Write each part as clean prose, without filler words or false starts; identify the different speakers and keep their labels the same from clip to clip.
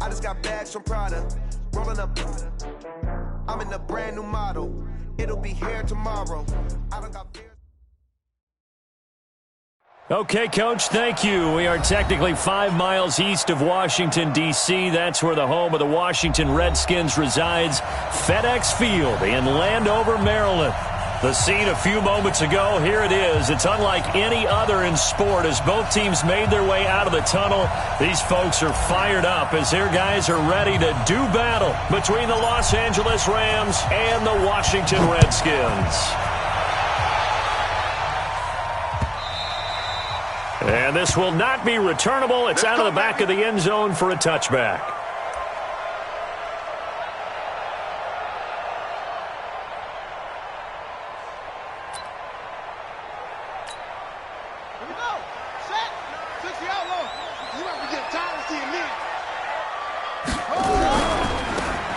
Speaker 1: I just got bags from Prada, rolling up. I'm in a brand new model. It'll be here tomorrow. I don't got beers.
Speaker 2: Okay, Coach, thank you. We are technically 5 miles east of Washington, D.C. That's where the home of the Washington Redskins resides, FedEx Field in Landover, Maryland. The scene a few moments ago, here it is. It's unlike any other in sport as both teams made their way out of the tunnel. These folks are fired up as their guys are ready to do battle between the Los Angeles Rams and the Washington Redskins. And this will not be returnable. It's out of the back of the end zone for a touchback.
Speaker 3: Here we go. Set. 60 out low. You have to get time to see a minute.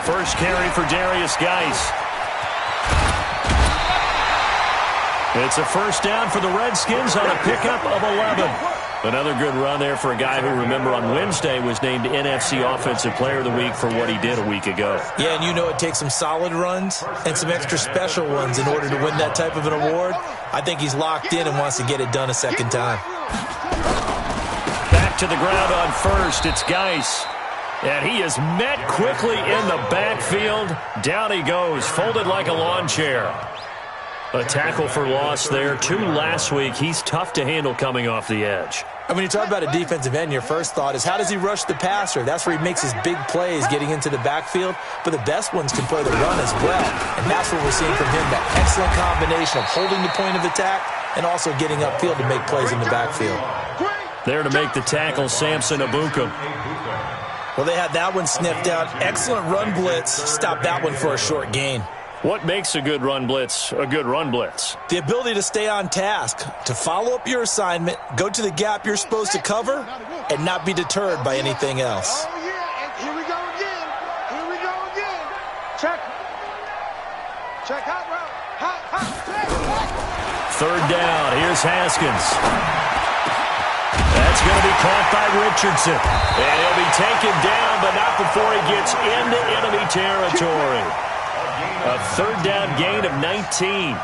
Speaker 2: First carry for Darius Geis. It's a first down for the Redskins on a pickup of 11. Another good run there for a guy who, remember, on Wednesday was named NFC Offensive Player of the Week for what he did a week ago.
Speaker 4: Yeah, and you know it takes some solid runs and some extra special ones in order to win that type of an award. I think he's locked in and wants to get it done a second time.
Speaker 2: Back to the ground on first. It's Geis. And he is met quickly in the backfield. Down he goes, folded like a lawn chair. A tackle for loss there. 2 last week. He's tough to handle coming off the edge.
Speaker 4: And when you talk about a defensive end, your first thought is how does he rush the passer? That's where he makes his big plays getting into the backfield. But the best ones can play the run as well. And that's what we're seeing from him, that excellent combination of holding the point of attack and also getting upfield to make plays in the backfield.
Speaker 2: There to make the tackle, Samson Ebukam.
Speaker 4: Well, they had that one sniffed out. Excellent run blitz. Stopped that one for a short gain.
Speaker 2: What makes a good run blitz a good run blitz?
Speaker 4: The ability to stay on task, to follow up your assignment, go to the gap you're supposed to cover, and not be deterred by anything else.
Speaker 3: Oh, yeah, and here we go again. Here we go again. Check. Check hot route. Hot.
Speaker 2: Third down. Here's Haskins. That's going to be caught by Richardson. And he'll be taken down, but not before he gets into enemy territory. A third down gain of 19.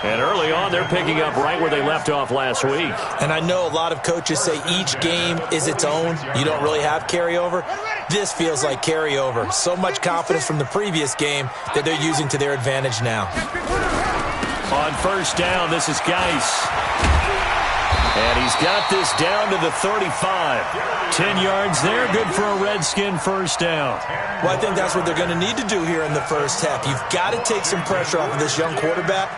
Speaker 2: And early on, they're picking up right where they left off last week.
Speaker 4: And I know a lot of coaches say each game is its own. You don't really have carryover. This feels like carryover. So much confidence from the previous game that they're using to their advantage now.
Speaker 2: On first down, this is Geis. And he's got this down to the 35. 10 yards there, good for a Redskin first down.
Speaker 4: Well, I think that's what they're going to need to do here in the first half. You've got to take some pressure off of this young quarterback,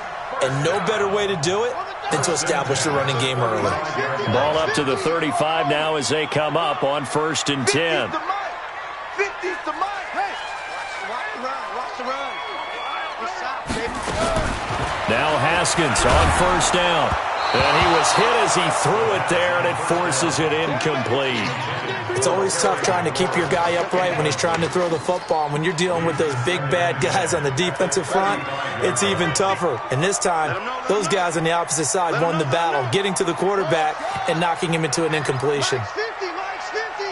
Speaker 4: and no better way to do it than to establish the running game early.
Speaker 2: Ball up to the 35 now as they come up on first and 10.
Speaker 3: 50's the mic. Hey, watch the run. Watch the run.
Speaker 2: Now Haskins on first down. And he was hit as he threw it there, and it forces it incomplete.
Speaker 4: It's always tough trying to keep your guy upright when he's trying to throw the football. And when you're dealing with those big, bad guys on the defensive front, it's even tougher. And this time, those guys on the opposite side won the battle, getting to the quarterback and knocking him into an incompletion.
Speaker 3: 50, Mike, 50.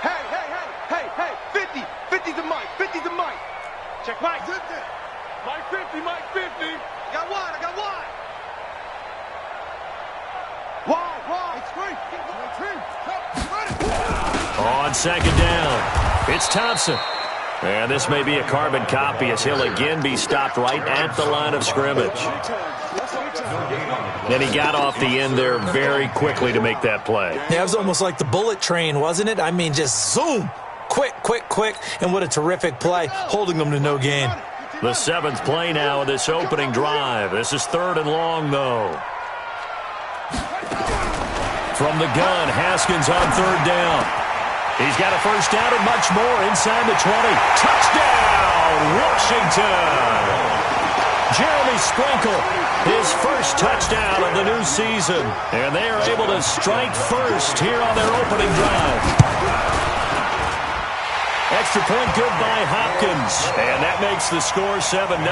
Speaker 3: Hey, 50. 50's the mic. 50's the mic. Check Mike. Mike 50, Mike 50. I got wide. Wide. It's great.
Speaker 2: On second down, it's Thompson. And this may be a carbon copy as he'll again be stopped right at the line of scrimmage. And he got off the end there very quickly to make that play.
Speaker 4: Yeah, it was almost like the bullet train, wasn't it? I mean, just zoom. Quick. And what a terrific play, holding them to no gain.
Speaker 2: The 7th play now of this opening drive. This is 3rd and long, though. From the gun, Haskins on 3rd down. He's got a first down and much more inside the 20. Touchdown, Washington! Jeremy Sprinkle, his first touchdown of the new season. And they are able to strike first here on their opening drive. Extra point good by Hopkins. And that makes the score 7-0.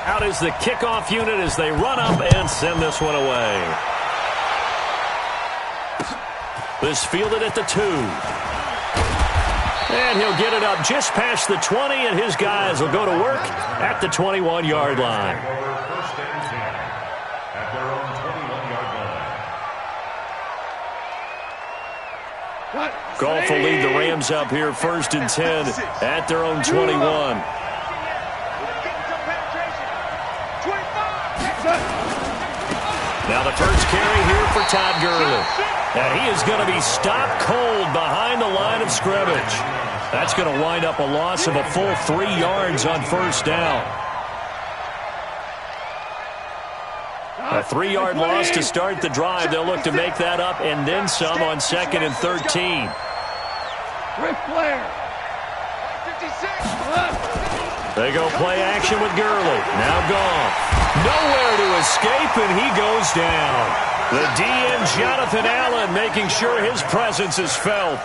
Speaker 2: Out is the kickoff unit as they run up and send this one away. This fielded at the 2. And he'll get it up just past the 20, and his guys will go to work at the 21-yard line.
Speaker 5: First and 10 at their own 21-yard line.
Speaker 2: Goff will lead the Rams up here first and 10 at their own 21. Now the first carry here for Todd Gurley. And he is going to be stopped cold behind the line of scrimmage. That's going to wind up a loss of a full 3 yards on first down. A 3-yard loss to start the drive. They'll look to make that up and then some on 2nd and 13. They go play action with Gurley. Now gone. Nowhere to escape, and he goes down. The DN, Jonathan Allen, making sure his presence is felt.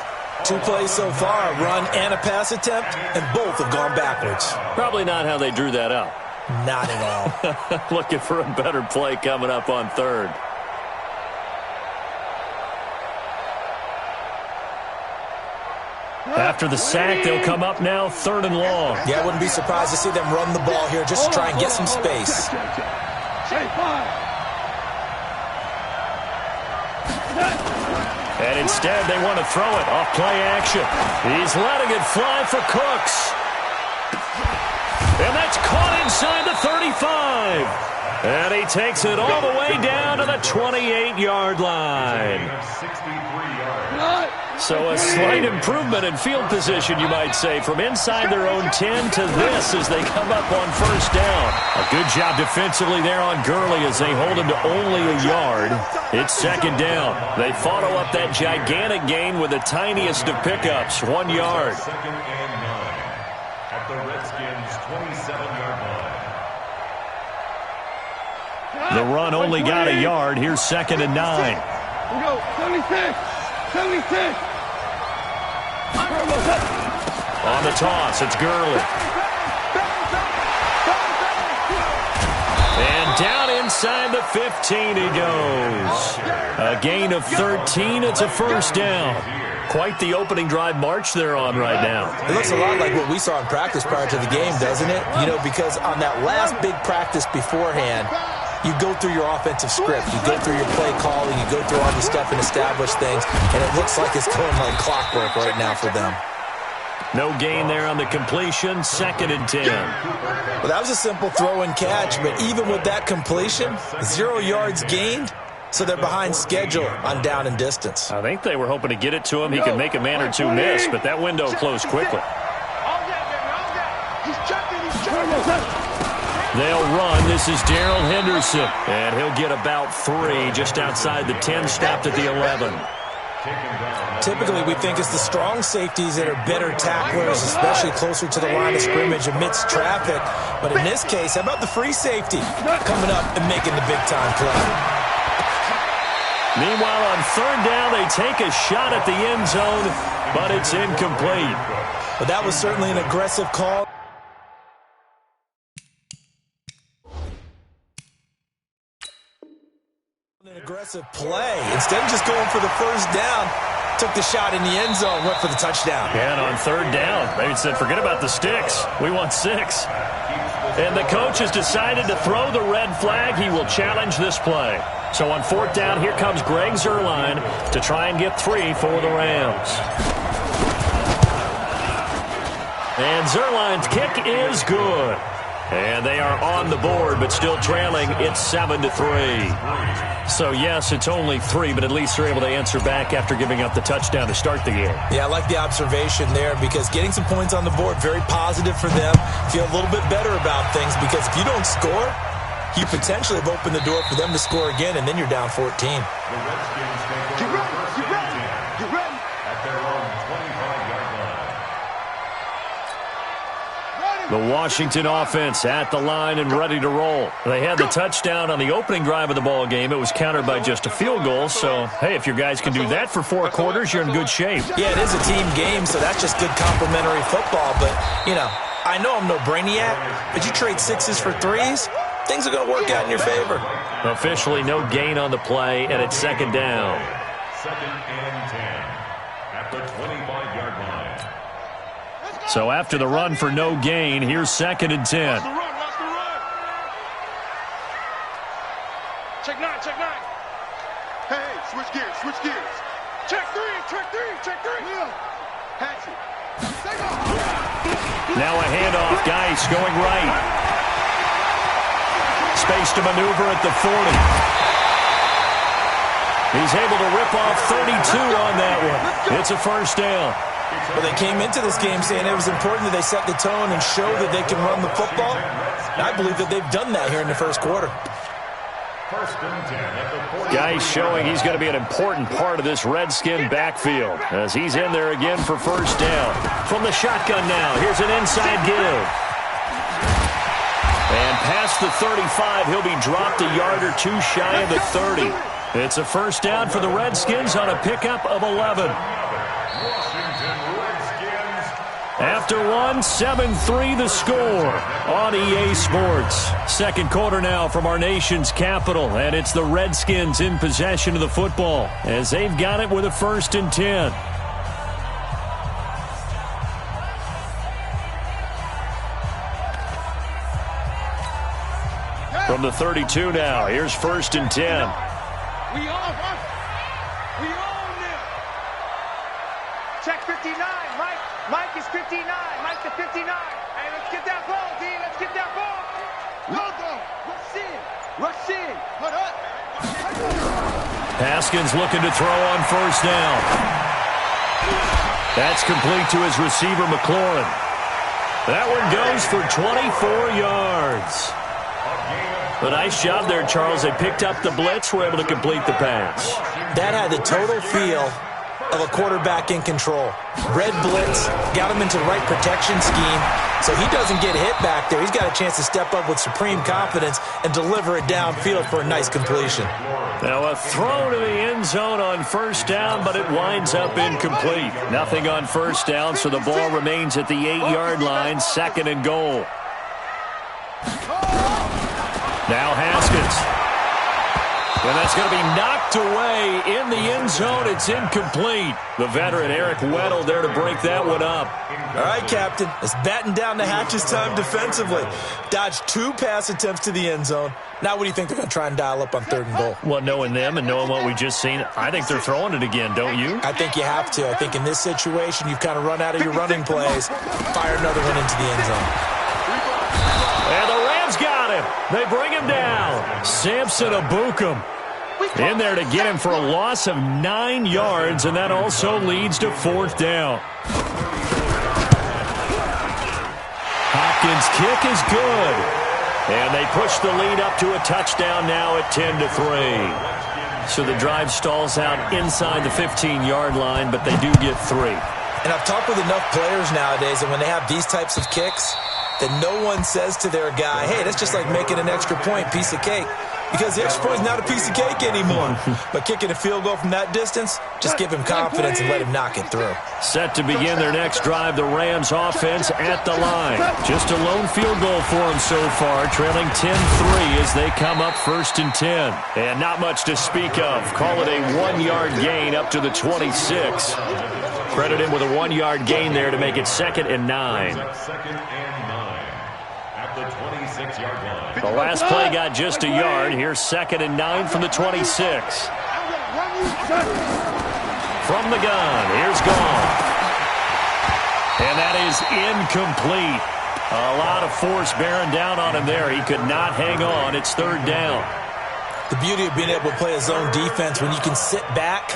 Speaker 4: 2 plays so far, a run and a pass attempt, and both have gone backwards.
Speaker 2: Probably not how they drew that up.
Speaker 4: Not at all.
Speaker 2: Looking for a better play coming up on 3rd. After the sack, they'll come up now 3rd and long.
Speaker 4: Yeah, I wouldn't be surprised to see them run the ball here just to try and get some space.
Speaker 2: And instead, they want to throw it off play action. He's letting it fly for Cooks. And that's caught inside the 35. And he takes it all the way down to the 28-yard line. So a slight improvement in field position, you might say, from inside their own 10 to this as they come up on first down. A good job defensively there on Gurley as they hold him to only a yard. It's 2nd down. They follow up that gigantic gain with the tiniest of pickups, 1 yard.
Speaker 5: 2nd and 9 at the Redskins' 27-yard line.
Speaker 2: The run only got a yard. Here's 2nd and 9.
Speaker 3: We go, 76, 76.
Speaker 2: On the toss, it's Gurley. And down inside the 15 he goes. A gain of 13. It's a first down. Quite the opening drive march they're on right now.
Speaker 4: It looks a lot like what we saw in practice prior to the game, doesn't it? You know, because on that last big practice beforehand, you go through your offensive script, you go through your play calling, you go through all the stuff and establish things, and it looks like it's going like clockwork right now for them.
Speaker 2: No gain there on the completion, 2nd and 10.
Speaker 4: Well, that was a simple throw and catch, but even with that completion, 0 yards gained, so they're behind schedule on down and distance.
Speaker 2: I think they were hoping to get it to him. He could make a man or two miss, but that window closed quickly. They'll run. This is Darrell Henderson, and he'll get about 3 just outside the 10, stopped at the 11.
Speaker 4: Typically, we think it's the strong safeties that are better tacklers, especially closer to the line of scrimmage amidst traffic. But in this case, how about the free safety coming up and making the big-time play?
Speaker 2: Meanwhile, on 3rd down, they take a shot at the end zone, but it's incomplete.
Speaker 4: But that was certainly an aggressive call. An aggressive play. Instead of just going for the first down, took the shot in the end zone, went for the touchdown.
Speaker 2: Yeah, and on 3rd down, they said, forget about the sticks. We want 6. And the coach has decided to throw the red flag. He will challenge this play. So on 4th down, here comes Greg Zuerlein to try and get 3 for the Rams. And Zuerlein's kick is good. And they are on the board, but still trailing. It's 7-3. So, yes, it's only 3, but at least they're able to answer back after giving up the touchdown to start the game.
Speaker 4: Yeah, I like the observation there because getting some points on the board, very positive for them. Feel a little bit better about things because if you don't score, you potentially have opened the door for them to score again, and then you're down 14.
Speaker 5: The Redskins take over first and 10 at their own 25-yard line.
Speaker 2: The Washington offense at the line and ready to roll. They had the touchdown on the opening drive of the ball game. It was countered by just a field goal. So, hey, if your guys can do that for 4 quarters, you're in good shape.
Speaker 4: Yeah, it is a team game, so that's just good complementary football. But, you know, I know I'm no brainiac, but you trade 6s for 3s, things are going to work out in your favor.
Speaker 2: Officially no gain on the play, and it's 2nd down.
Speaker 5: Second and 10 at the 25-yard line.
Speaker 2: So after the run for no gain, here's second and 10.
Speaker 3: Watch the run. Check nine. Hey, switch gears. Check three. Yeah. Pass it.
Speaker 2: Now a handoff. Geis going right. Space to maneuver at the 40. He's able to rip off 32 on that one. It's a first down.
Speaker 4: Well, they came into this game saying it was important that they set the tone and show that they can run the football. And I believe that they've done that here in the first quarter.
Speaker 5: First and 10 at the 40.
Speaker 2: Geis showing he's going to be an important part of this Redskin backfield as he's in there again for first down. From the shotgun now, here's an inside give. And past the 35, he'll be dropped a yard or two shy of the 30. It's a first down for the Redskins on a pickup of 11.
Speaker 5: Washington Redskins.
Speaker 2: After one, 7-3 the score on EA Sports. Second quarter now from our nation's capital, and it's the Redskins in possession of the football as they've got it with a first and 10. From the 32 now, here's first and 10.
Speaker 3: We own them. Check 59. Mike is 59. Mike to 59. Hey, let's get that ball, D. Let's get that ball. Logo. Rush in. Put up.
Speaker 2: Haskins looking to throw on first down. That's complete to his receiver, McLaurin. That one goes for 24 yards. A nice job there, Charles. They picked up the blitz, were able to complete the pass.
Speaker 4: That had the total feel of a quarterback in control. Red blitz, got him into the right protection scheme, so he doesn't get hit back there. He's got a chance to step up with supreme confidence and deliver it downfield for a nice completion.
Speaker 2: Now a throw to the end zone on first down, but it winds up incomplete. Nothing on first down, so the ball remains at the 8-yard line, second and goal. Now Haskins. And that's going to be knocked away in the end zone. It's incomplete. The veteran Eric Weddle there to break that one up.
Speaker 4: All right, Captain. It's batten down the hatches time defensively. Dodged 2 pass attempts to the end zone. Now what do you think they're going to try and dial up on third and goal?
Speaker 2: Well, knowing them and knowing what we just seen, I think they're throwing it again, don't you?
Speaker 4: I think you have to. I think in this situation, you've kind of run out of your running plays. Fire another one into the end zone.
Speaker 2: And the Rams got him. They bring him down. Samson Abukum in there to get him for a loss of 9 yards, and that also leads to fourth down. Hopkins' kick is good. And they push the lead up to a touchdown now at 10-3. So the drive stalls out inside the 15-yard line, but they do get 3.
Speaker 4: And I've talked with enough players nowadays that when they have these types of kicks, that no one says to their guy, hey, that's just like making an extra point, piece of cake. Because the extra point is not a piece of cake anymore. But kicking a field goal from that distance, just give him confidence and let him knock it through.
Speaker 2: Set to begin their next drive, the Rams offense at the line. Just a lone field goal for them so far, trailing 10-3 as they come up first and 10. And not much to speak of. Call it a 1-yard gain up to the 26. Credit him with a 1-yard gain there to make it second and 9.
Speaker 5: Second and 9 at the 26-yard line.
Speaker 2: The last play got just a yard. Here's second and 9 from the 26. From the gun, here's Gone. And that is incomplete. A lot of force bearing down on him there. He could not hang on. It's third down.
Speaker 4: The beauty of being able to play a zone defense when you can sit back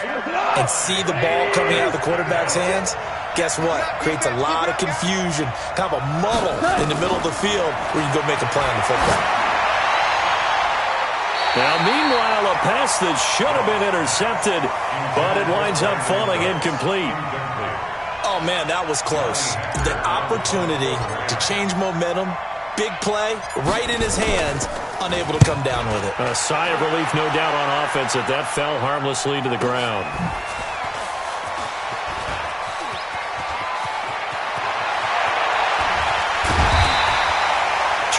Speaker 4: and see the ball coming out of the quarterback's hands, guess what? Creates a lot of confusion, kind of a muddle in the middle of the field where you can go make a play on the football.
Speaker 2: Now, meanwhile, a pass that should have been intercepted, but it winds up falling incomplete.
Speaker 4: Oh, man, that was close. The opportunity to change momentum, big play, right in his hands, unable to come down with it.
Speaker 2: A sigh of relief, no doubt, on offense that that fell harmlessly to the ground.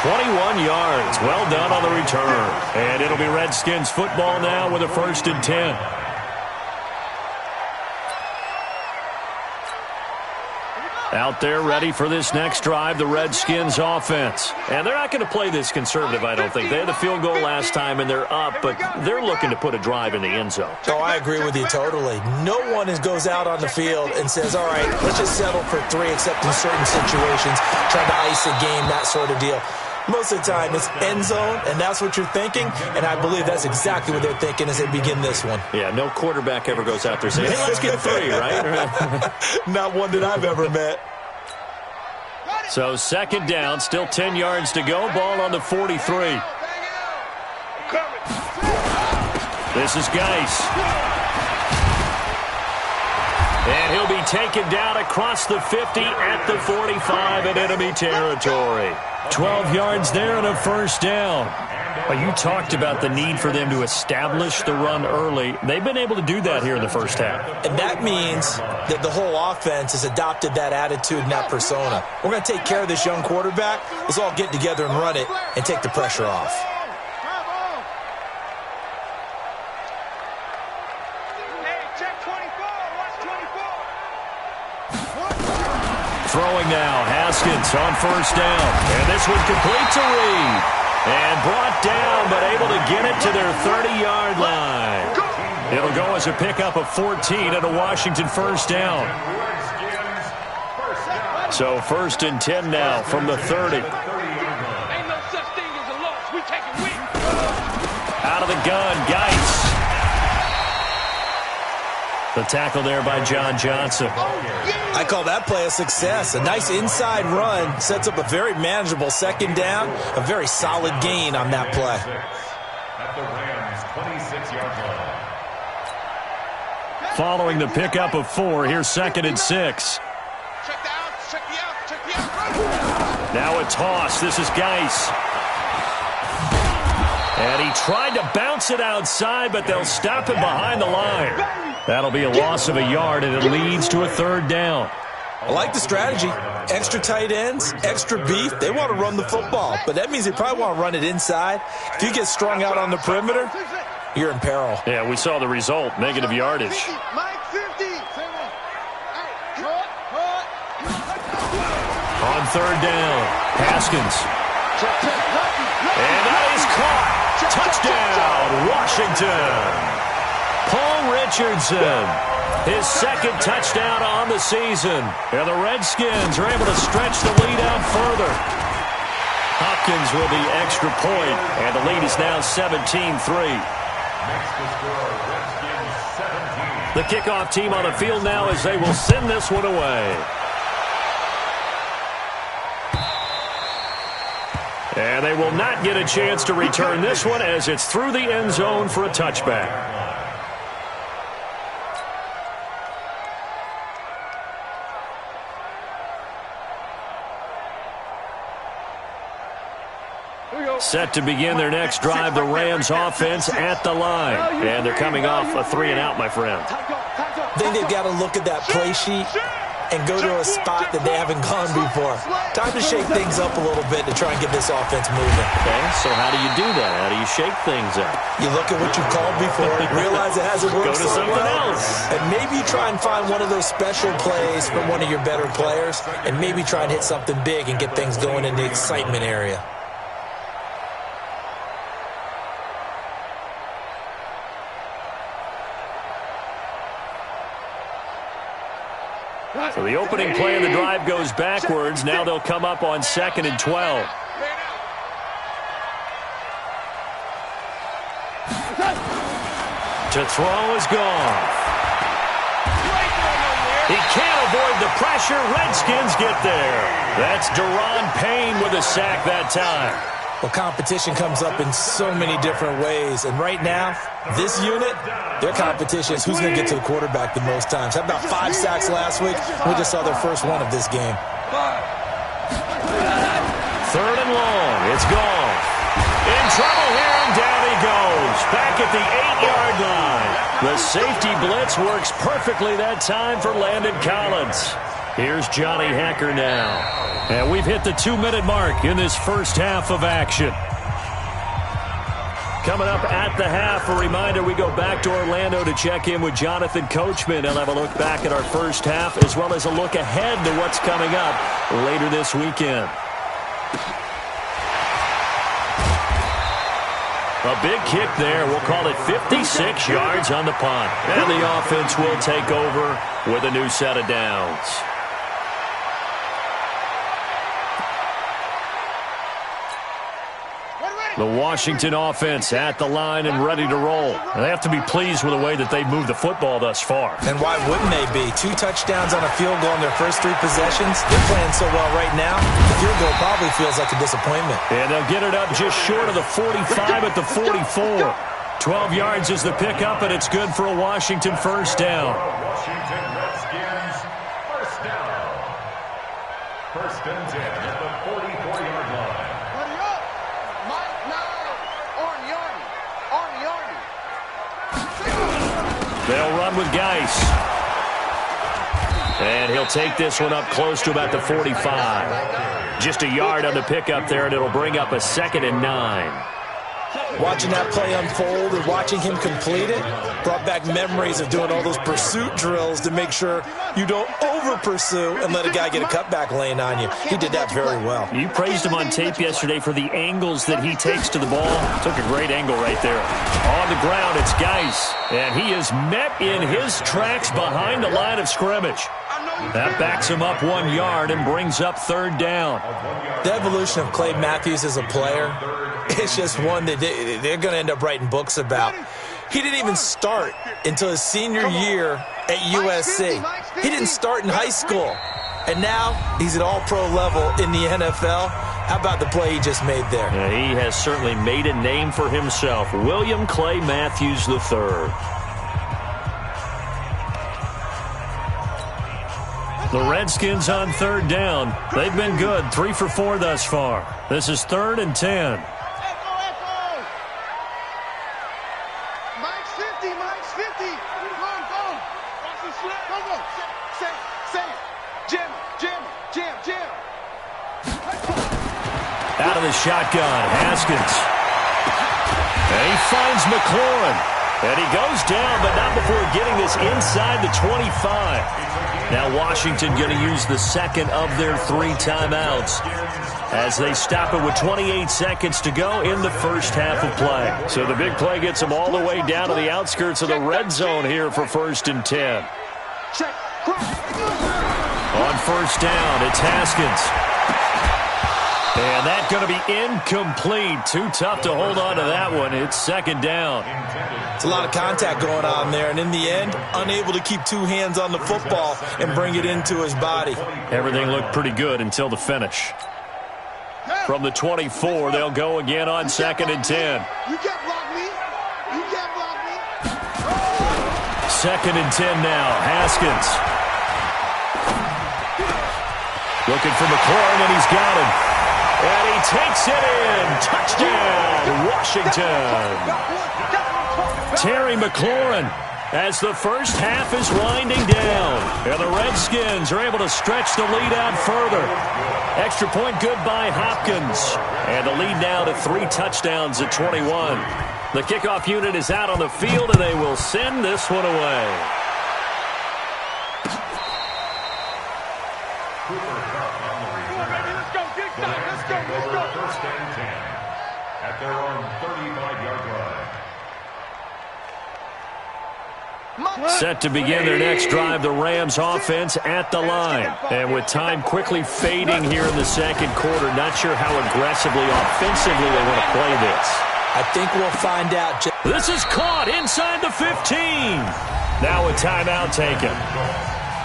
Speaker 2: .21 yards. Well done on the return. And it'll be Redskins football now with a first and 10. Out there ready for this next drive, the Redskins offense. And they're not going to play this conservative, I don't think. They had the field goal last time, and they're up, but they're looking to put a drive in the end zone.
Speaker 4: Oh, I agree with you totally. No one goes out on the field and says, all right, let's just settle for 3, except in certain situations, trying to ice a game, that sort of deal. Most of the time, it's end zone, and that's what you're thinking, and I believe that's exactly what they're thinking as they begin this one.
Speaker 2: Yeah, no quarterback ever goes out there saying, hey, let's get 3, right?
Speaker 4: Not one that I've ever met.
Speaker 2: So second down, still 10 yards to go. Ball on the 43. This is Geis. And he'll be taken down across the 50 at the 45 in enemy territory. 12 yards there and a first down. Well, you talked about the need for them to establish the run early. They've been able to do that here in the first half.
Speaker 4: And that means that the whole offense has adopted that attitude and that persona. We're going to take care of this young quarterback. Let's all get together and run it and take the pressure off.
Speaker 2: Throwing now, Haskins on first down. And this one complete to Reed. And brought down, but able to get it to their 30-yard line. It'll go as a pickup of 14 and a Washington first down. So first and 10 now from the 30.
Speaker 3: Ain't no such thing as a loss. We take it with.
Speaker 2: Out of the gun, Geis. The tackle there by John Johnson.
Speaker 4: I call that play a success. A nice inside run sets up a very manageable second down. A very solid gain on that play.
Speaker 5: At the Rams' 26-yard line.
Speaker 2: Following the pickup of 4, here's second and 6.
Speaker 3: Check the out. Check the out. Check the out.
Speaker 2: Now a toss. This is Geis. And he tried to bounce it outside, but they'll stop him behind the line. That'll be a loss of a yard, and it leads to a third down.
Speaker 4: I like the strategy. Extra tight ends, extra beef. They want to run the football, but that means they probably want to run it inside. If you get strung out on the perimeter, you're in peril.
Speaker 2: Yeah, we saw the result, negative yardage.
Speaker 3: Mike 50.
Speaker 2: On third down, Haskins. And that is caught. Touchdown, Washington. Paul Richardson, his second touchdown on the season. And the Redskins are able to stretch the lead out further. Hopkins with the extra point, and the lead is now 17-3.
Speaker 5: Next to score, Redskins 17.
Speaker 2: The kickoff team on the field now as they will send this one away. And they will not get a chance to return this one as it's through the end zone for a touchback. Set to begin their next drive, the Rams offense at the line. And they're coming off a 3-and-out, my friend.
Speaker 4: I think they've got to look at that play sheet and go to a spot that they haven't gone before. Time to shake things up a little bit to try and get this offense moving.
Speaker 2: Okay, so how do you do that? How do you shake things up?
Speaker 4: You look at what you called before, realize it hasn't worked
Speaker 2: Go to
Speaker 4: so
Speaker 2: something
Speaker 4: well,
Speaker 2: else.
Speaker 4: and maybe you try and find one of those special plays from one of your better players, and maybe try and hit something big and get things going in the excitement area.
Speaker 2: So the opening play of the drive goes backwards. Now they'll come up on 2nd and 12. To throw is gone. He can't avoid the pressure. Redskins get there. That's Daron Payne with a sack that time.
Speaker 4: Well, competition comes up in so many different ways. And right now, this unit, their competition is who's going to get to the quarterback the most times. Had about 5 sacks last week. We just saw their first one of this game.
Speaker 2: 3rd and long. It's gone. In trouble here, and down he goes. Back at the 8-yard line. The safety blitz works perfectly that time for Landon Collins. Here's Johnny Hekker now. And we've hit the 2-minute mark in this first half of action. Coming up at the half, a reminder, we go back to Orlando to check in with Jonathan Coachman. He'll have a look back at our first half as well as a look ahead to what's coming up later this weekend. A big kick there. We'll call it 56 yards on the punt. And the offense will take over with a new set of downs. The Washington offense at the line and ready to roll. They have to be pleased with the way that they've moved the football thus far.
Speaker 4: And why wouldn't they be? 2 touchdowns on a field goal in their first 3 possessions. They're playing so well right now, the field goal probably feels like a disappointment.
Speaker 2: And they'll get it up just short of the 45 at the 44. 12 yards is the pickup, and it's good for a Washington first down.
Speaker 5: Washington Redskins first down. First and 10 at the 44-yard line.
Speaker 2: They'll run with Geis. And he'll take this one up close to about the 45. Just a yard on the pickup there, and it'll bring up a 2nd and 9.
Speaker 4: Watching that play unfold and watching him complete it brought back memories of doing all those pursuit drills to make sure you don't over-pursue and let a guy get a cutback lane on you. He did that very well.
Speaker 2: You praised him on tape yesterday for the angles that he takes to the ball. Took a great angle right there. On the ground, it's Geis, and he is met in his tracks behind the line of scrimmage. That backs him up 1 yard and brings up 3rd down.
Speaker 4: The evolution of Clay Matthews as a player, it's just one that they're going to end up writing books about. He didn't even start until his senior year at USC. He didn't start in high school. And now he's at all-pro level in the NFL. How about the play he just made there?
Speaker 2: Yeah, he has certainly made a name for himself. William Clay Matthews III. The Redskins on 3rd down. They've been good, 3 for 4 thus far. This is 3rd and 10.
Speaker 3: Mike's 50, Mike's 50. Go. Watch the slip. Go. Say it. Jam.
Speaker 2: Out of the shotgun, Haskins. And he finds McLaurin. And he goes down, but not before getting this inside the 25. Now Washington going to use the 2nd of their 3 timeouts as they stop it with 28 seconds to go in the first half of play. So the big play gets them all the way down to the outskirts of the red zone here for 1st and 10. On 1st down, it's Haskins. And that's going to be incomplete. Too tough to hold on to that one. It's 2nd down.
Speaker 4: It's a lot of contact going on there, and in the end, unable to keep 2 hands on the football and bring it into his body.
Speaker 2: Everything looked pretty good until the finish. From the 24, they'll go again on 2nd and 10.
Speaker 3: You can't block me.
Speaker 2: 2nd and 10 now. Haskins. Looking for McLaurin, and he's got him. And he takes it in. Touchdown, Washington. Terry McLaurin as the first half is winding down. And the Redskins are able to stretch the lead out further. Extra point good by Hopkins. And the lead now to 3 touchdowns at 21. The kickoff unit is out on the field, and they will send this one away.
Speaker 5: First and 10 at their own 35-yard line.
Speaker 2: Set to begin their next drive, the Rams offense at the line. And with time quickly fading here in the 2nd quarter, not sure how aggressively, offensively they want to play this.
Speaker 4: I think we'll find out.
Speaker 2: This is caught inside the 15. Now a timeout taken.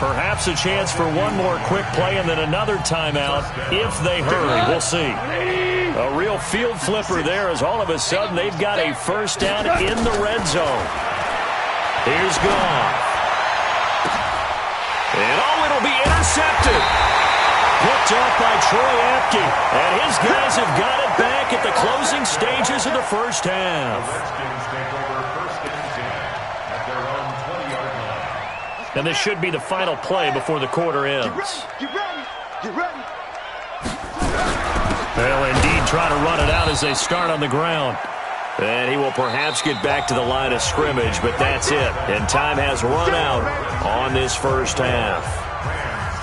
Speaker 2: Perhaps a chance for one more quick play and then another timeout if they hurry. We'll see. A real field flipper there as all of a sudden they've got a first down in the red zone. Here's Goff. And it'll be intercepted. Picked off by Troy Apke. And his guys have got it back at the closing stages of the first half.
Speaker 5: Redskins take over 1st and 10 at their own 20-yard line.
Speaker 2: And this should be the final play before the quarter ends.
Speaker 3: Get ready.
Speaker 2: They'll indeed try to run it out as they start on the ground. And he will perhaps get back to the line of scrimmage, but that's it. And time has run out on this first half.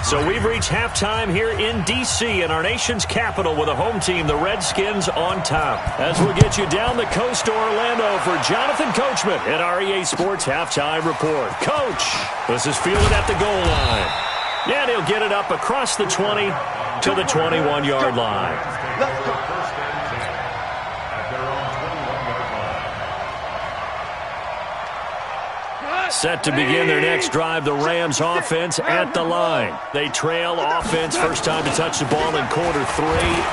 Speaker 2: So we've reached halftime here in D.C. in our nation's capital with a home team, the Redskins, on top. As we'll get you down the coast to Orlando for Jonathan Coachman at our EA Sports Halftime Report. Coach, this is fielded at the goal line. And he'll get it up across the 20 to the 21-yard line.
Speaker 3: Let's go.
Speaker 2: Set to begin their next drive, the Rams offense at the line. They trail offense, first time to touch the ball in quarter 3,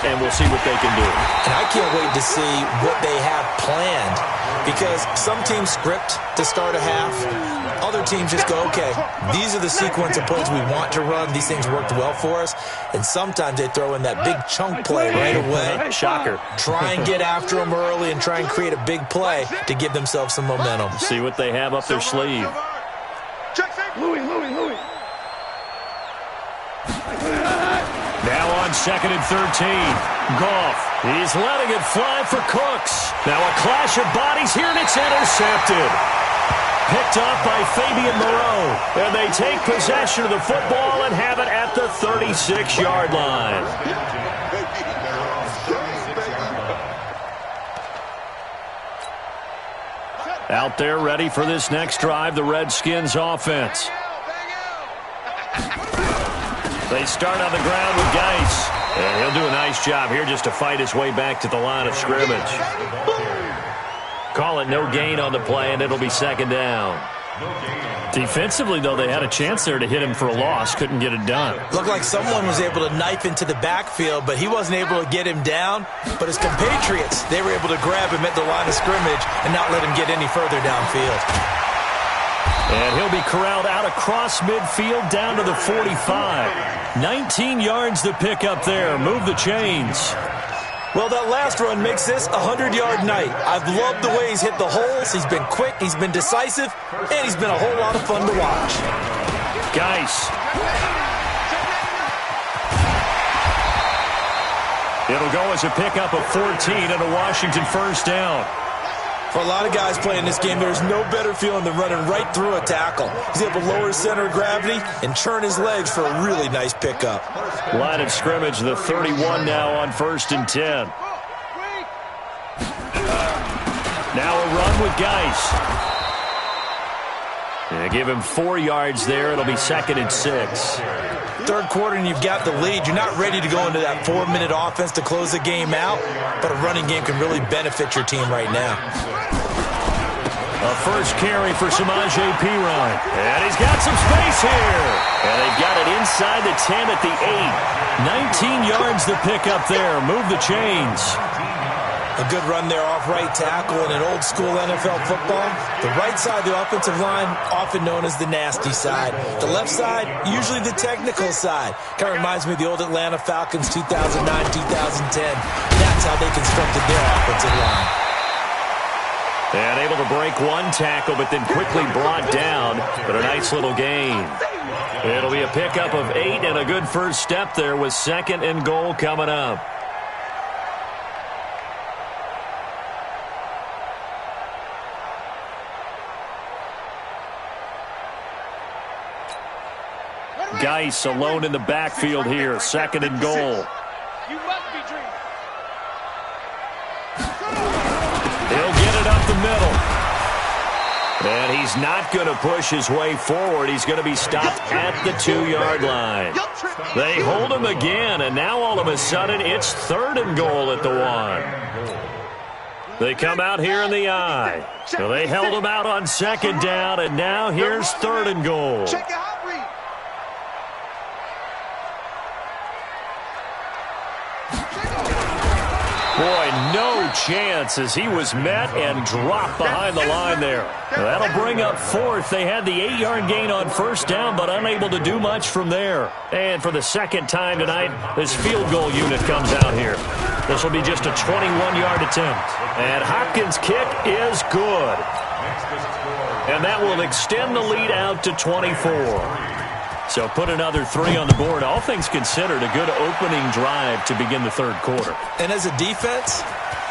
Speaker 2: and we'll see what they can do.
Speaker 4: And I can't wait to see what they have planned, because some teams script to start a half. Other teams just go, okay, these are the sequence of plays we want to run. These things worked well for us. And sometimes they throw in that big chunk play right away.
Speaker 2: Shocker.
Speaker 4: Try and get after them early and try and create a big play to give themselves some momentum.
Speaker 2: See what they have up their sleeve.
Speaker 3: Louis.
Speaker 2: Now on 2nd and 13. Goff. He's letting it fly for Cooks. Now a clash of bodies here, and it's intercepted. Picked off by Fabian Moreau. And they take possession of the football and have it at the 36-yard line. Out there ready for this next drive, the Redskins offense. They start on the ground with Geis. And he'll do a nice job here just to fight his way back to the line of scrimmage. Call it no gain on the play, and it'll be 2nd down. Defensively, though, they had a chance there to hit him for a loss. Couldn't get it done.
Speaker 4: Looked like someone was able to knife into the backfield, but he wasn't able to get him down. But his compatriots, they were able to grab him at the line of scrimmage and not let him get any further downfield.
Speaker 2: And he'll be corralled out across midfield down to the 45. 19 yards to pick up there. Move the chains.
Speaker 4: Well, that last run makes this a 100-yard night. I've loved the way he's hit the holes. He's been quick, he's been decisive, and he's been a whole lot of fun to watch.
Speaker 2: Geis. It'll go as a pickup of 14 and a Washington first down.
Speaker 4: For a lot of guys playing this game, there's no better feeling than running right through a tackle. He's able to lower his center of gravity and churn his legs for a really nice pickup.
Speaker 2: Line of scrimmage, the 31 now on 1st and 10. Now a run with Geis. And give him 4 yards there. It'll be 2nd and 6.
Speaker 4: Third quarter and you've got the lead. You're not ready to go into that 4-minute offense to close the game out, but a running game can really benefit your team right now.
Speaker 2: A first carry for Samaje Perine. And he's got some space here. And they've got it inside the 10 at the 8. 19 yards to pick up there. Move the chains.
Speaker 4: A good run there off right tackle in an old-school NFL football. The right side of the offensive line, often known as the nasty side. The left side, usually the technical side. Kind of reminds me of the old Atlanta Falcons 2009-2010. That's how they constructed their offensive line.
Speaker 2: And able to break one tackle, but then quickly brought down. But a nice little gain. It'll be a pickup of 8 and a good first step there with 2nd and goal coming up. Geis alone in the backfield here. 2nd and goal.
Speaker 3: You must be dreaming.
Speaker 2: He'll get it up the middle. And he's not going to push his way forward. He's going to be stopped at the 2-yard line. They hold him again, and now all of a sudden it's 3rd and goal at the 1. They come out here in the I. So they held him out on 2nd down, and now here's 3rd and goal.
Speaker 3: Check it out.
Speaker 2: Boy, no chance as he was met and dropped behind the line there. That'll bring up 4th. They had the 8-yard gain on 1st down, but unable to do much from there. And for the 2nd time tonight, this field goal unit comes out here. This will be just a 21-yard attempt. And Hopkins' kick is good. And that will extend the lead out to 24. So put another 3 on the board. All things considered, a good opening drive to begin the 3rd quarter.
Speaker 4: And as a defense,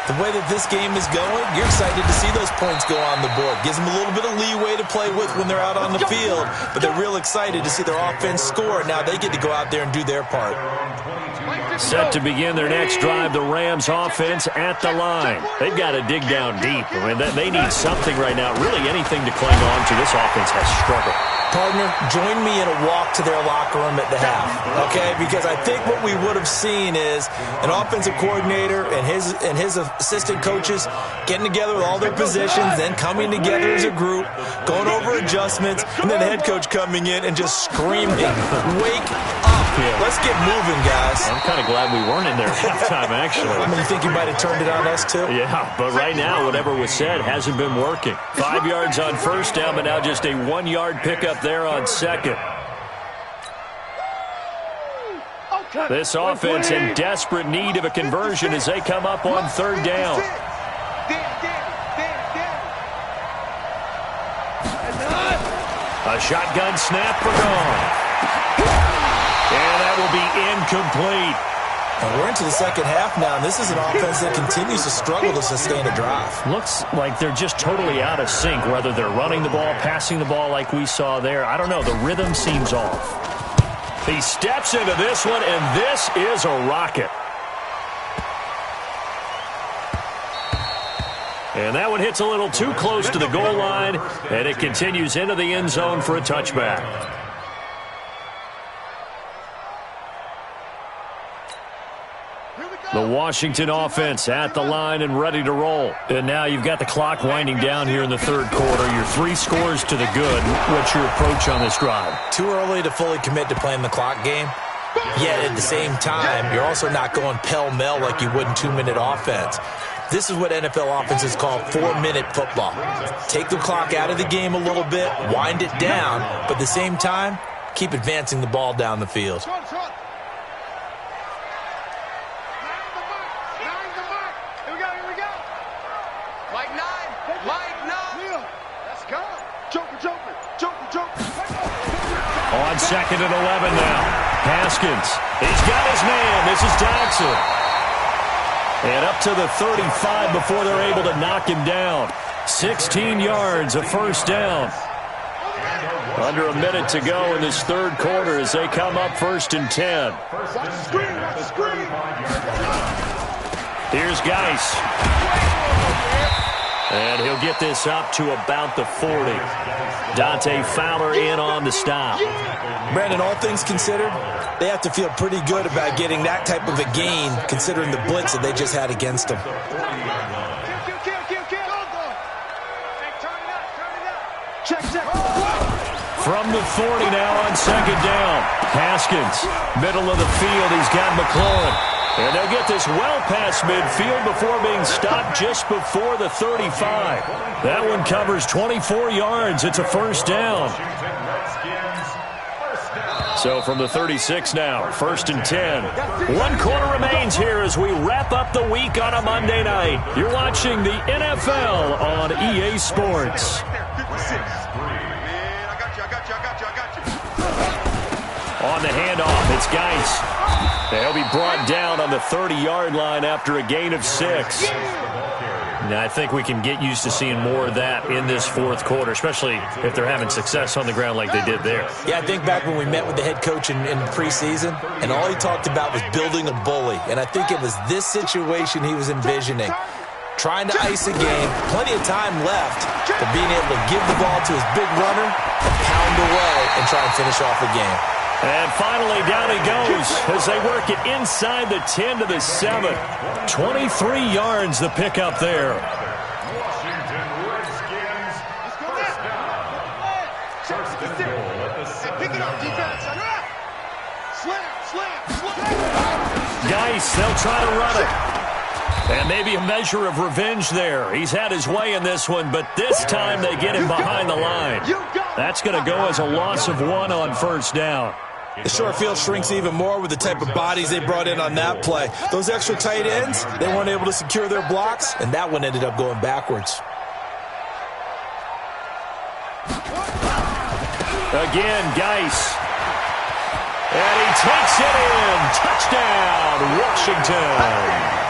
Speaker 4: The way that this game is going, you're excited to see those points go on the board. Gives them a little bit of leeway to play with when they're out on the field, but they're real excited to see their offense score. Now they get to go out there and do their part.
Speaker 2: Set to begin their next drive, the Rams offense at the line. They've got to dig down deep. I mean, they need something right now, really anything to cling on to. This offense has struggled.
Speaker 4: Partner, join me in a walk to their locker room at the half, okay? Because I think what we would have seen is an offensive coordinator and his assistant coaches getting together with all their positions, then coming together as a group, going over adjustments, and then the head coach coming in and just screaming, "Wake up! Let's get moving, guys."
Speaker 2: I'm kind of glad we weren't in there at halftime, actually.
Speaker 4: I mean, you think you might have turned it on us, too?
Speaker 2: Yeah, but right now, whatever was said hasn't been working. 5 yards on first down, but now just a 1-yard pickup there on second. This offense in desperate need of a conversion as they come up on third down. A shotgun snap for Gone. And that will be incomplete.
Speaker 4: And we're into the second half now, and this is an offense that continues to struggle to sustain a drive.
Speaker 2: Looks like they're just totally out of sync, whether they're running the ball, passing the ball like we saw there. I don't know. The rhythm seems off. He steps into this one, and this is a rocket. And that one hits a little too close to the goal line, and it continues into the end zone for a touchback. The Washington offense at the line and ready to roll. And now you've got the clock winding down here in the third quarter. Your 3 scores to the good. What's your approach on this drive?
Speaker 4: Too early to fully commit to playing the clock game. Yet at the same time, you're also not going pell-mell like you would in 2-minute offense. This is what NFL offenses call 4-minute football. Take the clock out of the game a little bit, wind it down, but at the same time, keep advancing the ball down the field.
Speaker 2: On second and 11 now. Haskins. He's got his man. This is Dodson. And up to the 35 before they're able to knock him down. 16 yards, a first down. Under a minute to go in this third quarter as they come up 1st and 10. Here's Geis. And he'll get this up to about the 40. Dante Fowler in on the stop.
Speaker 4: Brandon, all things considered, they have to feel pretty good about getting that type of a gain considering the blitz that they just had against them.
Speaker 2: From the 40 now on second down. Haskins, middle of the field. He's got McLaurin. And they'll get this well past midfield before being stopped just before the 35. That one covers 24 yards. It's a first down. So from the 36 now, 1st and 10. 1 quarter remains here as we wrap up the week on a Monday night. You're watching the NFL on EA Sports. On the handoff, it's Geis. They'll be brought down on the 30-yard line after a gain of 6. Now, I think we can get used to seeing more of that in this fourth quarter, especially if they're having success on the ground like they did there.
Speaker 4: Yeah, I think back when we met with the head coach in preseason, and all he talked about was building a bully. And I think it was this situation he was envisioning. Trying to ice a game, plenty of time left, but being able to give the ball to his big runner and pound away and try and finish off the game.
Speaker 2: And finally, down he goes as they work it inside the 10 to the 7. 23 yards the pickup there.
Speaker 5: Washington Redskins, first down. First and goal at the 7.
Speaker 3: Pick it up, defense. Slam.
Speaker 2: Geis, they'll try to run it. And maybe a measure of revenge there. He's had his way in this one, but this time they get him behind the line. That's going to go as a loss of 1 on first down.
Speaker 4: The short field shrinks even more with the type of bodies they brought in on that play. Those extra tight ends, they weren't able to secure their blocks, and that one ended up going backwards.
Speaker 2: Again, Geis. And he takes it in. Touchdown, Washington.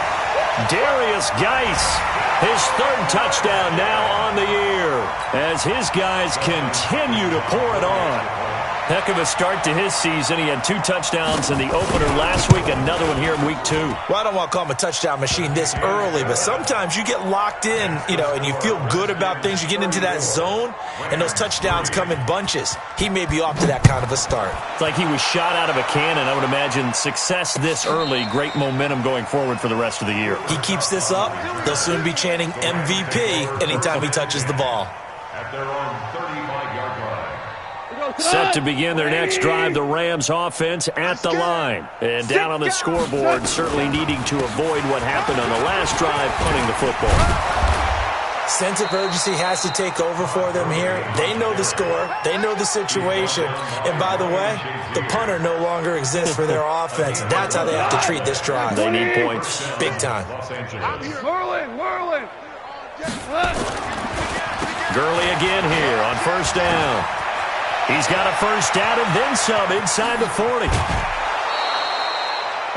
Speaker 2: Darius Geis, his third touchdown now on the year as his guys continue to pour it on. Heck of a start to his season. He had 2 touchdowns in the opener last week, another one here in week 2.
Speaker 4: Well, I don't want to call him a touchdown machine this early, but sometimes you get locked in, and you feel good about things. You get into that zone, and those touchdowns come in bunches. He may be off to that kind of a start.
Speaker 2: It's like he was shot out of a cannon. I would imagine success this early, great momentum going forward for the rest of the year.
Speaker 4: He keeps this up, they'll soon be chanting MVP anytime he touches the ball.
Speaker 5: At their own 35-yard line.
Speaker 2: Set to begin their next drive, the Rams offense at the line. And down on the scoreboard, certainly needing to avoid what happened on the last drive, punting the football.
Speaker 4: Sense of urgency has to take over for them here. They know the score. They know the situation. And by the way, the punter no longer exists for their offense. That's how they have to treat this drive.
Speaker 2: They need points.
Speaker 4: Big time.
Speaker 3: Merlin.
Speaker 2: Gurley again here on first down. He's got a first down and then some inside the 40.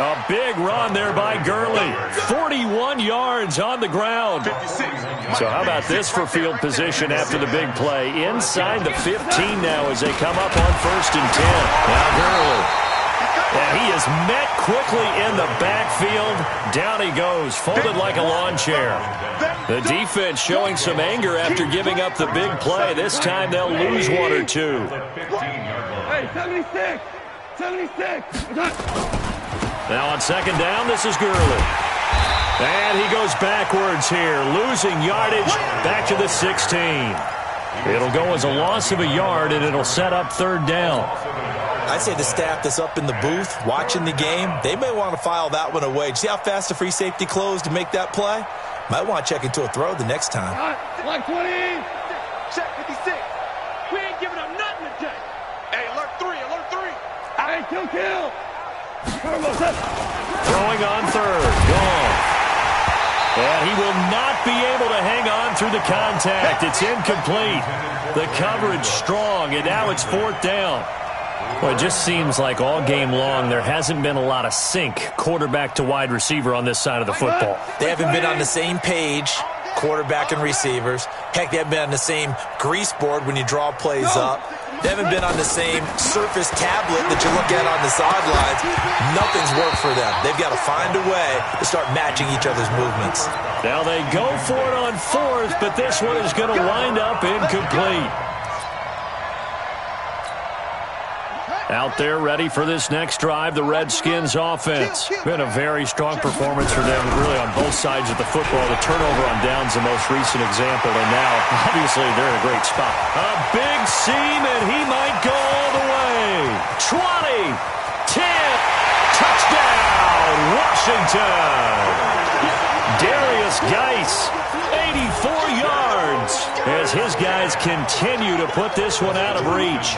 Speaker 2: A big run there by Gurley. 41 yards on the ground. So how about this for field position after the big play? Inside the 15 now as they come up on first and 10. Now Gurley. And he is met quickly in the backfield. Down he goes, folded like a lawn chair. The defense showing some anger after giving up the big play. This time they'll lose 1 or 2.
Speaker 3: Hey, 76.
Speaker 2: Now on second down, this is Gurley. And he goes backwards here, losing yardage back to the 16. It'll go as a loss of a yard, and it'll set up third down.
Speaker 4: I'd say the staff that's up in the booth watching the game, they may want to file that one away. See how fast the free safety closed to make that play? Might want to check into a throw the next time.
Speaker 3: Line 20. Check 56. We ain't giving up nothing today. Hey, alert 3. Hey, kill.
Speaker 2: Throwing on third. Gone. And he will not be able to hang on through the contact. It's incomplete. The coverage strong, and now it's fourth down. Well, it just seems like all game long there hasn't been a lot of sync quarterback to wide receiver on this side of the football.
Speaker 4: They haven't been on the same page, quarterback and receivers. Heck, they haven't been on the same grease board when you draw plays up. They haven't been on the same surface tablet that you look at on the sidelines. Nothing's worked for them. They've got to find a way to start matching each other's movements.
Speaker 2: Now they go for it on fourth, but this one is going to wind up incomplete. Out there ready for this next drive, the Redskins offense. Been a very strong performance for them, really on both sides of the football. The turnover on downs the most recent example, and now, obviously, they're in a great spot. A big seam, and he might go all the way. 20, 10, touchdown, Washington. Darius Geis, 84 yards, as his guys continue to put this one out of reach.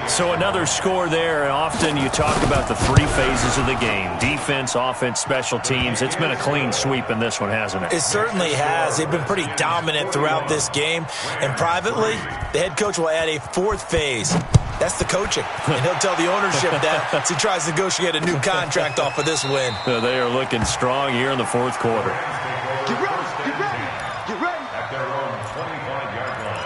Speaker 2: So another score there, and often you talk about the 3 phases of the game. Defense, offense, special teams. It's been a clean sweep in this one, hasn't it?
Speaker 4: It certainly has. They've been pretty dominant throughout this game. And privately, the head coach will add a 4th phase. That's the coaching. And he'll tell the ownership that as he tries to negotiate a new contract off of this win.
Speaker 2: They are looking strong here in the fourth quarter.
Speaker 3: Get ready.
Speaker 5: At their own 25-yard line.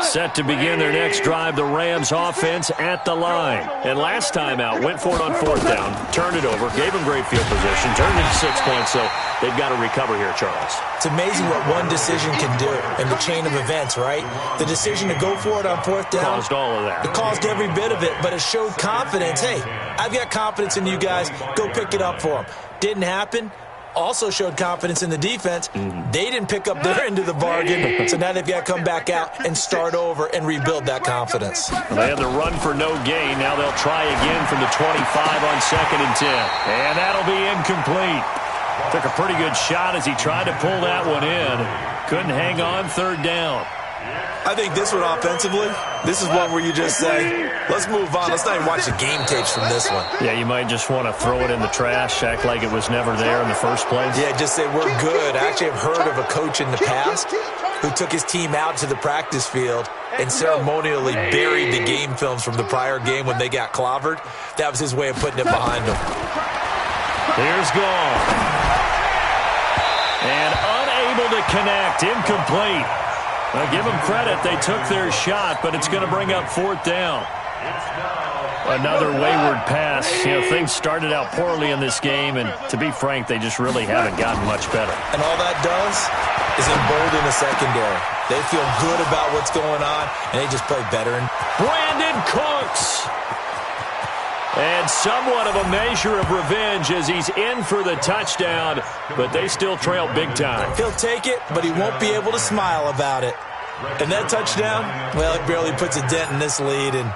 Speaker 2: Set to begin their next drive, the Rams offense at the line. And last time out, went for it on fourth down, turned it over, gave them great field position, turned it to 6 points, so they've got to recover here, Charles.
Speaker 4: It's amazing what one decision can do in the chain of events, right? The decision to go for it on fourth down.
Speaker 2: Caused all of that.
Speaker 4: It caused every bit of it, but it showed confidence. Hey, I've got confidence in you guys. Go pick it up for them. Didn't happen. Also showed confidence in the defense. They didn't pick up their end of the bargain, so now they've got to come back out and start over and rebuild that confidence.
Speaker 2: They had the run for no gain. Now they'll try again from the 25 on second and 10. And that'll be incomplete. Took a pretty good shot as he tried to pull that one in. Couldn't hang on third down.
Speaker 4: I think this one offensively, this is one where you just say, let's move on. Let's not even watch the game tapes from this one.
Speaker 2: Yeah, you might just want to throw it in the trash, act like it was never there in the first place.
Speaker 4: Yeah, just say we're good. I actually have heard of a coach in the past who took his team out to the practice field and ceremonially buried the game films from the prior game when they got clobbered. That was his way of putting it behind them.
Speaker 2: Here's Gall. And unable to connect. Incomplete. Well, give them credit. They took their shot, but it's going to bring up fourth down. Another wayward pass. You know, things started out poorly in this game, and to be frank, they just really haven't gotten much better.
Speaker 4: And all that does is embolden the secondary. They feel good about what's going on, and they just play better.
Speaker 2: Brandon Cooks. And somewhat of a measure of revenge as he's in for the touchdown, but they still trail big time.
Speaker 4: He'll take it, but he won't be able to smile about it. And that touchdown, well, it barely puts a dent in this lead. And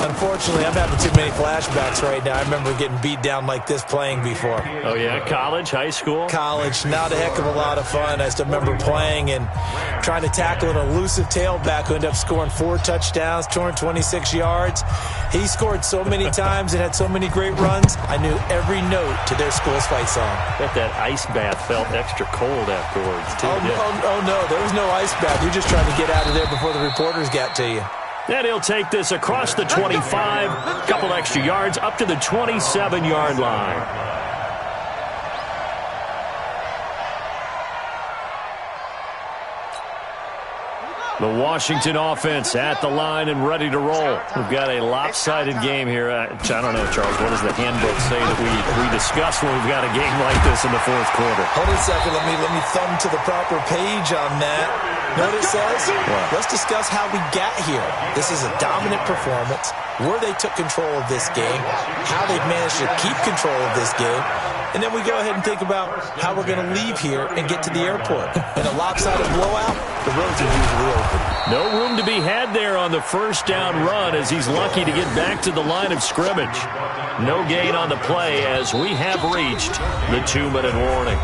Speaker 4: unfortunately, I'm having too many flashbacks right now. I remember getting beat down like this playing before.
Speaker 2: Oh, yeah? College, high school?
Speaker 4: College, not a heck of a lot of fun. I still remember playing and trying to tackle an elusive tailback who ended up scoring 4 touchdowns, 226 yards. He scored so many times and had so many great runs, I knew every note to their school's fight song.
Speaker 2: Bet that ice bath felt extra cold afterwards, too.
Speaker 4: Oh, no, there was no ice bath. You're just trying to get out of there before the reporters got to you.
Speaker 2: And he'll take this across the 25, couple extra yards, up to the 27-yard line. The Washington offense at the line and ready to roll. We've got a lopsided game here. I don't know, Charles, what does the handbook say that we discuss when we've got a game like this in the fourth quarter?
Speaker 4: Hold on a second. Let me thumb to the proper page on that. Know what it says? What? Let's discuss how we got here. This is a dominant performance, where they took control of this game, how they've managed to keep control of this game, and then we go ahead and think about how we're going to leave here and get to the airport. In a lopsided blowout, the roads are usually open.
Speaker 2: No room to be had there on the first down run as he's lucky to get back to the line of scrimmage. No gain on the play as we have reached the 2-minute warning.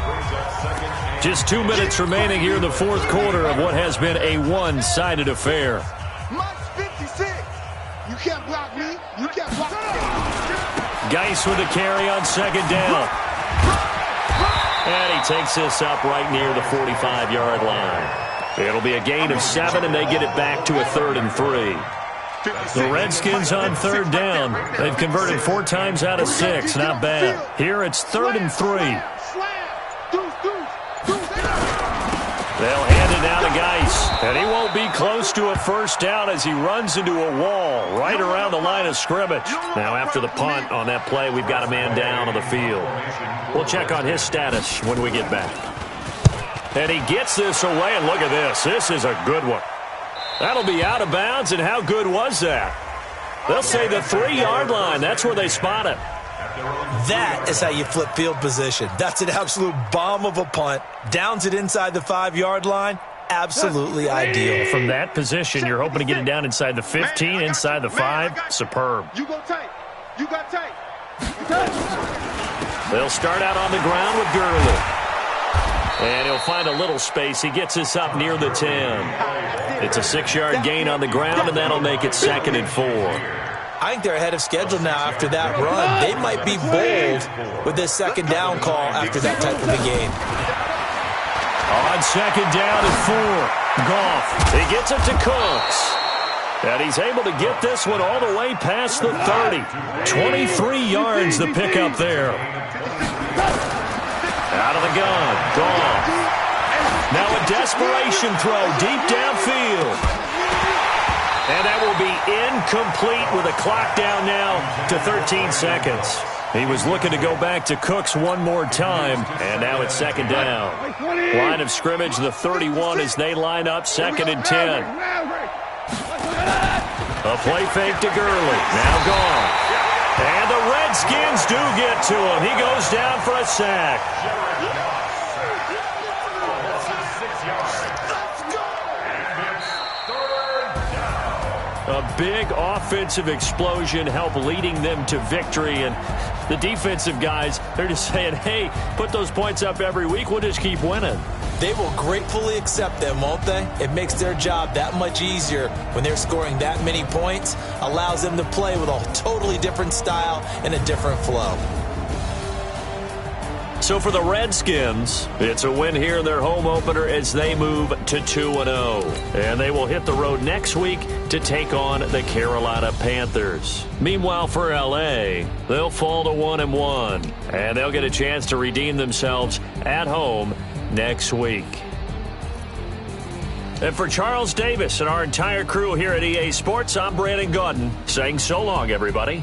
Speaker 2: Just 2 minutes remaining here in the fourth quarter of what has been a one-sided affair.
Speaker 3: Mike's 56. You can't block me. You can't block me.
Speaker 2: Geis with a carry on second down. And he takes this up right near the 45-yard line. It'll be a gain of 7, and they get it back to a 3rd and 3. The Redskins on third down. They've converted 4 times out of 6. Not bad. Here it's 3rd and 3. They'll hand it down to Geis, and he won't be close to a first down as he runs into a wall right around the line of scrimmage. Now, after the punt on that play, we've got a man down on the field. We'll check on his status when we get back. And he gets this away, and look at this. This is a good one. That'll be out of bounds, and how good was that? They'll say the 3-yard line. That's where they spot it.
Speaker 4: That is how you flip field position. That's an absolute bomb of a punt. Downs it inside the 5-yard line. Absolutely ideal.
Speaker 2: From that position, you're hoping to get it down inside the 15, inside the 5. Superb.
Speaker 3: You go tight. You got tight.
Speaker 2: They'll start out on the ground with Gurley. And he'll find a little space. He gets this up near the 10. It's a 6-yard gain on the ground, and that'll make it 2nd and 4.
Speaker 4: I think they're ahead of schedule now after that run. They might be bold with this second down call after that type of a game.
Speaker 2: On second down and 4. Goff. He gets it to Cooks. And he's able to get this one all the way past the 30. 23 yards the pickup there. Out of the gun. Goff. Now a desperation throw deep downfield. And that will be incomplete with a clock down now to 13 seconds. He was looking to go back to Cooks one more time, and now it's 2nd down. Line of scrimmage, the 31 as they line up, 2nd and 10. A play fake to Gurley, now gone. And the Redskins do get to him. He goes down for a sack. A big offensive explosion helped leading them to victory. And the defensive guys, they're just saying, hey, put those points up every week. We'll just keep winning.
Speaker 4: They will gratefully accept them, won't they? It makes their job that much easier when they're scoring that many points. Allows them to play with a totally different style and a different flow.
Speaker 2: So for the Redskins, it's a win here in their home opener as they move to 2-0. And they will hit the road next week to take on the Carolina Panthers. Meanwhile, for L.A., they'll fall to 1-1. And they'll get a chance to redeem themselves at home next week. And for Charles Davis and our entire crew here at EA Sports, I'm Brandon Gaudin saying so long, everybody.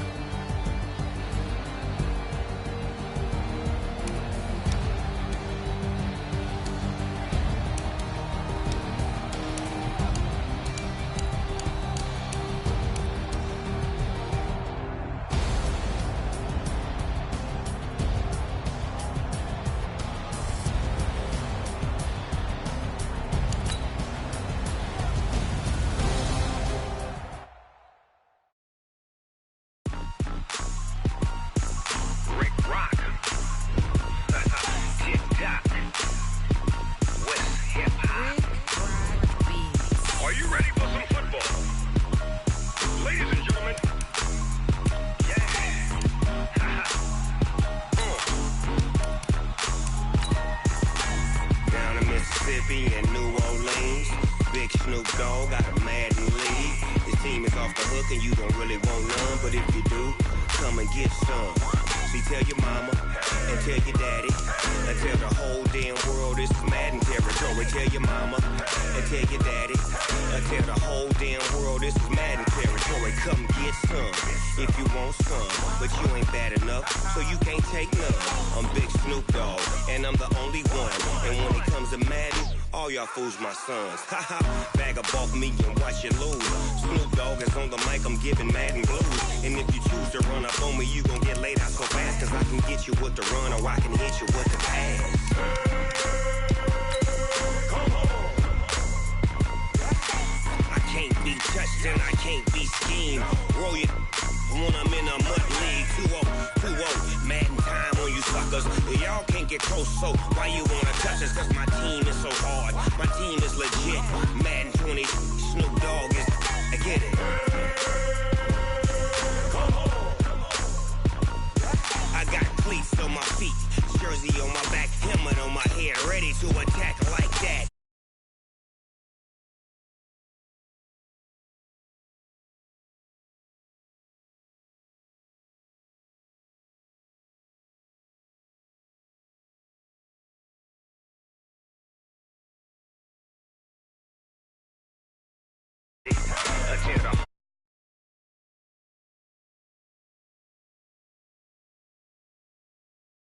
Speaker 6: Fools my sons. Bag up off me and watch you lose. Snoop Dogg is on the mic, I'm giving Madden blues. And if you choose to run up on me, you gon' get laid out so fast. Cause I can get you with the run or I can hit you with the pass. Come on. I can't be touched and I can't be schemed. Roll you when I'm in a mud league. 2-0, Madden time on you suckers. Y'all can't get close, so why you wanna touch us? Cause my team is so hard. My team is legit. Madden 20, Snoop Dogg is. I get it. Come on. I got cleats on my feet, jersey on my back, helmet on my head, ready to attack like that.